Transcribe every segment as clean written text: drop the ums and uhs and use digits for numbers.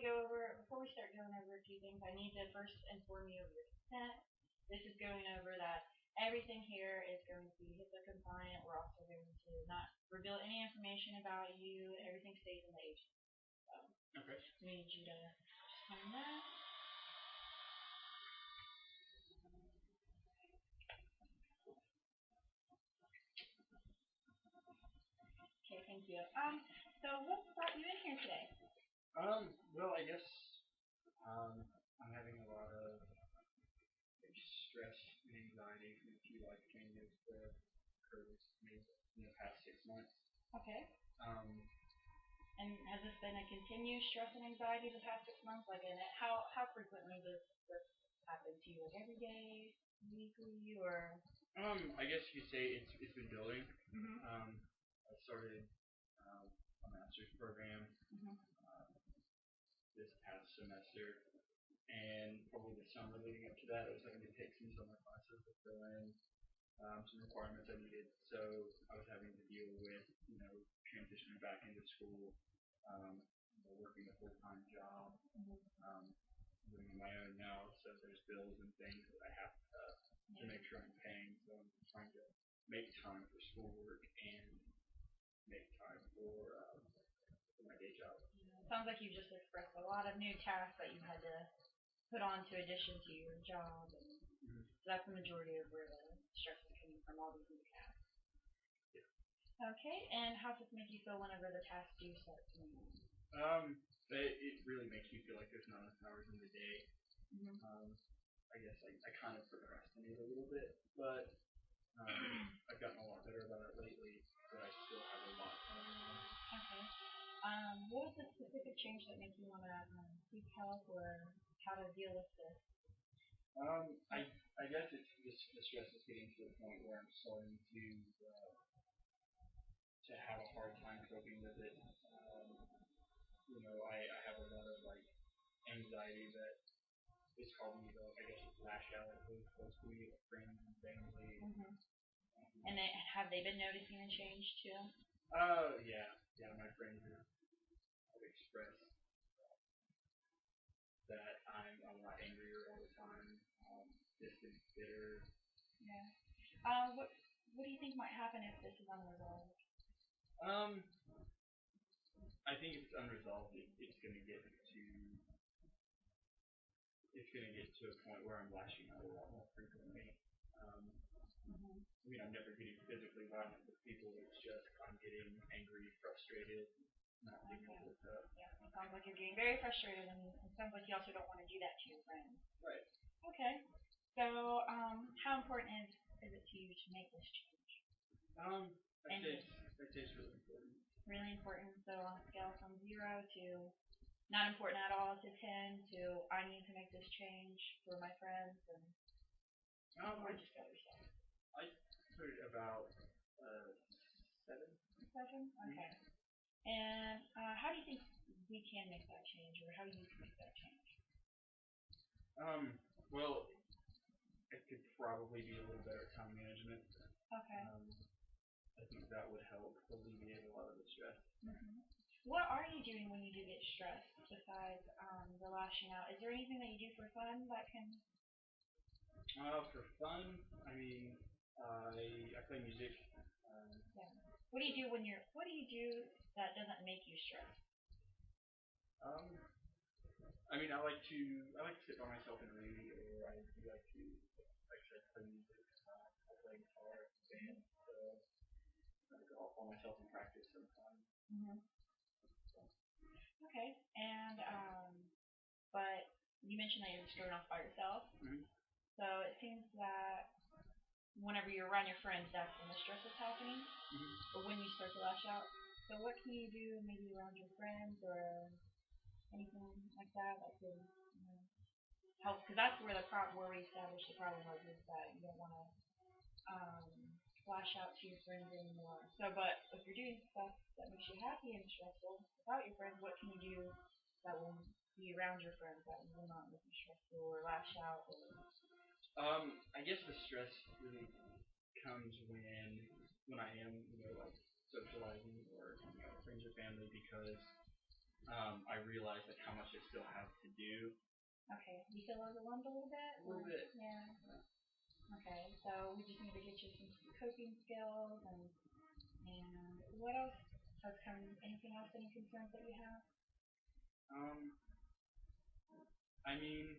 before we start going over a few things, I need to first inform you of your consent. This is going over that everything here is going to be HIPAA compliant. We're also going to not reveal any information about you. Everything stays in the agent. So Okay. we need you to sign that. Okay, thank you. So what brought you in here today? Well, I guess I'm having a lot of like, stress and anxiety from a few life changes that occurred recently in the past 6 months. Okay. Um, And has this been a continued stress and anxiety the past 6 months? Like, and how frequently does this happen to you? Like every day, weekly, or? I guess you could say it's been building. Mhm. I started a master's program Mhm. this past semester, and probably the summer leading up to that, I was having to take some summer classes to fill in some requirements I needed. So I was having to deal with, transitioning back into school, working a full-time job, Mhm. living on my own now. So there's bills and things that I have to Yeah. make sure I'm paying. So I'm trying to make time for schoolwork and make time for my day job. It sounds like you just expressed a lot of new tasks that you had to put on to addition to your job, and so that's the majority of where the stress is coming from, all these new tasks. Yeah. Okay, and how does this make you feel whenever the tasks do start coming in? It really makes me feel like there's not enough hours in the day. Mhm. I guess I kind of procrastinate a little bit, but I've gotten a lot better about it lately. But I still have a lot going on. Okay. What was the specific change that made you want to seek help, or how to deal with this? I guess it's the stress is getting to a point where I'm starting to have a hard time coping with it. I have a lot of like anxiety that is causing me to, I guess, lash out at really close to me, like friends and family. Mhm. And have they been noticing a change too? Yeah, my friends have expressed that I'm a lot angrier all the time, distant, bitter. Yeah. What do you think might happen if this is unresolved? Um, I think if it's unresolved, it's gonna get to a point where I'm lashing out a lot more frequently. Mhm. I mean, I'm never getting physically violent with people. It's just I'm getting angry, frustrated, not being Okay. able to. Yeah. It sounds like you're getting very frustrated, and it sounds like you also don't want to do that to your friends. Right. Okay. So, how important is it to you to make this change? I'd say it's really important. Really important. So, on a scale from 0 to not important at all to 10 to I need to make this change for my friends, and or I just go yourself. I put it about 7. 7. Okay. And how do you think we can make that change, or how do you make that change? Well, it could probably be a little better time management. Okay. I think that would help alleviate a lot of the stress. Mhm. What are you doing when you do get stressed besides the lashing out? Is there anything that you do for fun that can? For fun, I mean, I play music. Yeah. What do you do What do you do that doesn't make you stressed? Um, I mean, I like to sit by myself and read, or I do like to, like I said, play music. I play guitar, band, so I go off by myself and practice sometimes. Mhm. So, Okay. And but you mentioned that you're starting off by yourself. mm-hmm. So it seems that whenever you're around your friends, that's when the stress is happening, Mm-hmm. or when you start to lash out. So what can you do maybe around your friends or anything like that that could help? Because that's where where we established the problem was, is that you don't want to um, lash out to your friends anymore. So, but if you're doing stuff that makes you happy and stressful without your friends, what can you do that will be around your friends that will not make you stressful or lash out? Or I guess the stress really comes when I am, like socializing or friends or family because I realize like how much I still have to do. Okay. Do you feel overwhelmed a little bit? A little bit. Yeah. Okay. So we just need to get you some coping skills and what else has come? Anything else? Any concerns that you have? I mean,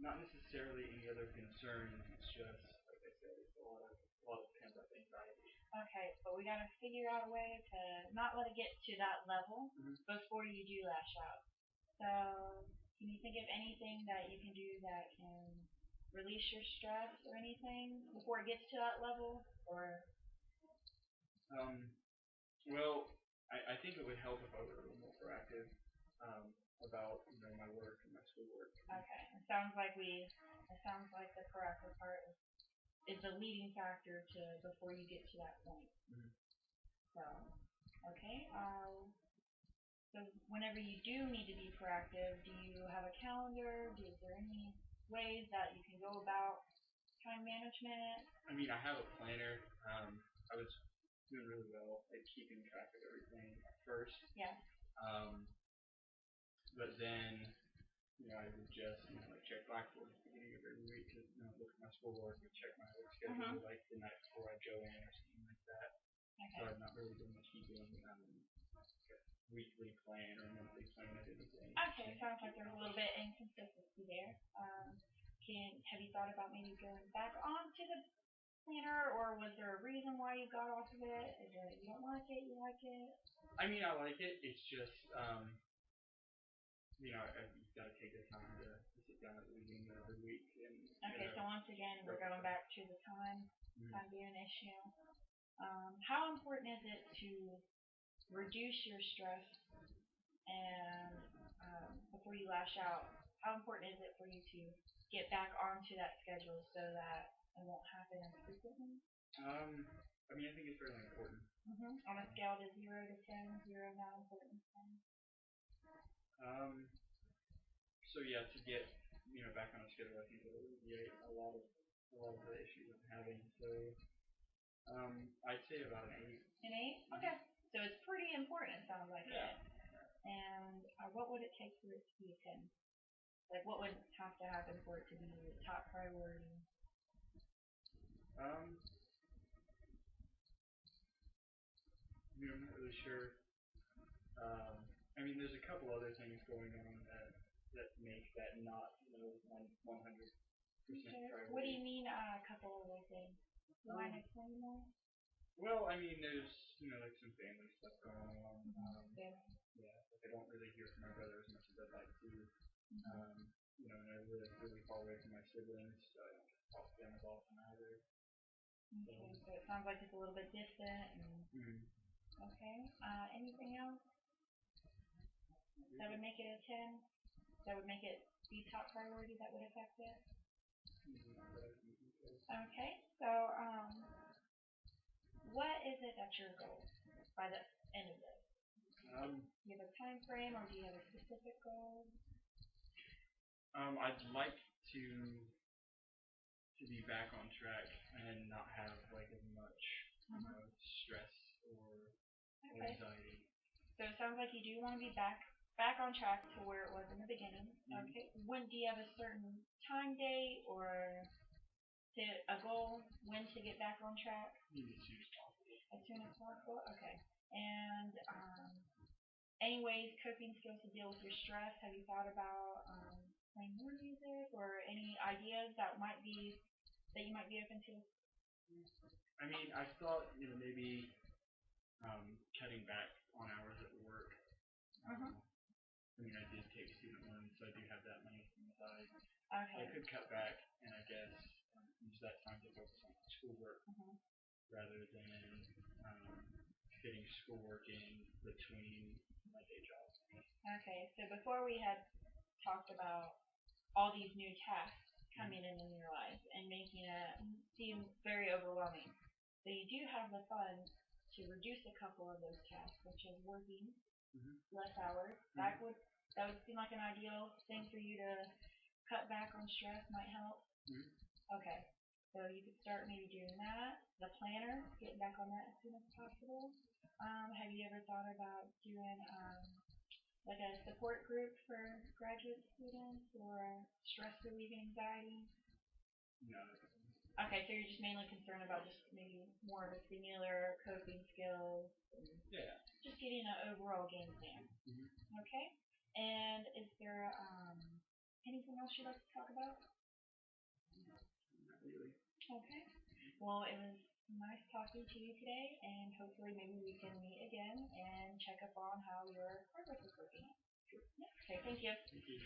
not necessarily any other concern. It's just like I said, it's a lot of pent up anxiety. Okay, but we gotta figure out a way to not let it get to that level Mhm. before you do lash out. So, can you think of anything that you can do that can release your stress or anything before it gets to that level? Or Well, I think it would help if I were a little more proactive about my work and my schoolwork. okay, it sounds like the proactive part is the leading factor to before you get to that point. Mhm. So, okay. So whenever you do need to be proactive, do you have a calendar? Is there any ways that you can go about time management? I mean, I have a planner. I was doing really well at keeping track of everything at first. Yeah. But then, I would just, like check Blackboard at the beginning of every week to, look at my schoolwork and check my work schedule like the night before I go in or something like that. Okay. So I've not really been keeping like a weekly plan or monthly plan of anything. Okay, sounds like there's a little bit inconsistency there. Have you thought about maybe going back onto the planner, or was there a reason why you got off of it? Is it you don't like it, you like it? I mean, I like it. It's just, you've got to take the time to sit down at the beginning of every week. And, Okay, so once again, we're going back to the time being an issue. How important is it to reduce your stress and before you lash out? How important is it for you to get back onto that schedule so that it won't happen as frequently? I mean, I think it's fairly important. On a scale of 0 to 10, 0 not important, 10. So yeah, to get back on a schedule, I think it will alleviate a lot of the issues I'm having. So I'd say about an 8. An 8? Okay. So it's pretty important. It sounds like Yeah. it. And what would it take for it to be a 10? Like what would have to happen for it to be top priority? I'm not really sure. I mean, there's a couple other things going on that make that not 100% priority. What do you mean a couple of other things? You mind explaining more? Well, I mean, there's like some family stuff going on. Yeah. Like I don't really hear from my brother as much as I'd like to. And I live really far away from my siblings, so I don't get to talk to them as often either. Okay, so it sounds like it's a little bit distant. Okay. Anything else that would make it a 10? That would make it the top priority that would affect it? Okay. So, what is it that's your goal by the end of this? Do you have a time frame, or do you have a specific goal? I'd like to be back on track and not have like as much stress or anxiety. So it sounds like you do want to be back on track to where it was in the beginning. Okay. When do you have a certain time date or a goal when to get back on track? As soon as possible. Okay. And any ways, coping skills to deal with your stress? Have you thought about playing more music or any ideas that you might be open to? I mean, I thought maybe cutting back on hours at work. I mean, I did take student loans, so I do have that money from the side. Okay. I could cut back and I guess use that time to focus on schoolwork rather than fitting schoolwork in between my day job. Okay, so before we had talked about all these new tasks coming in your life and making it seem very overwhelming. So you do have the funds to reduce a couple of those tasks, such as working less hours. That would seem like an ideal thing for you to cut back on stress, might help. Okay, so you could start maybe doing that. The planner, getting back on that as soon as possible. Have you ever thought about doing like a support group for graduate students or stress relieving anxiety? No. Okay, so you're just mainly concerned about just maybe more of a similar coping skills, and Yeah. just getting an overall game plan. Mhm. Okay. And is there anything else you'd like to talk about? Not really. Okay. Well, it was nice talking to you today, and hopefully maybe we can meet again and check up on how your progress is working. Sure. Yeah. Okay. Thank you. Thank you.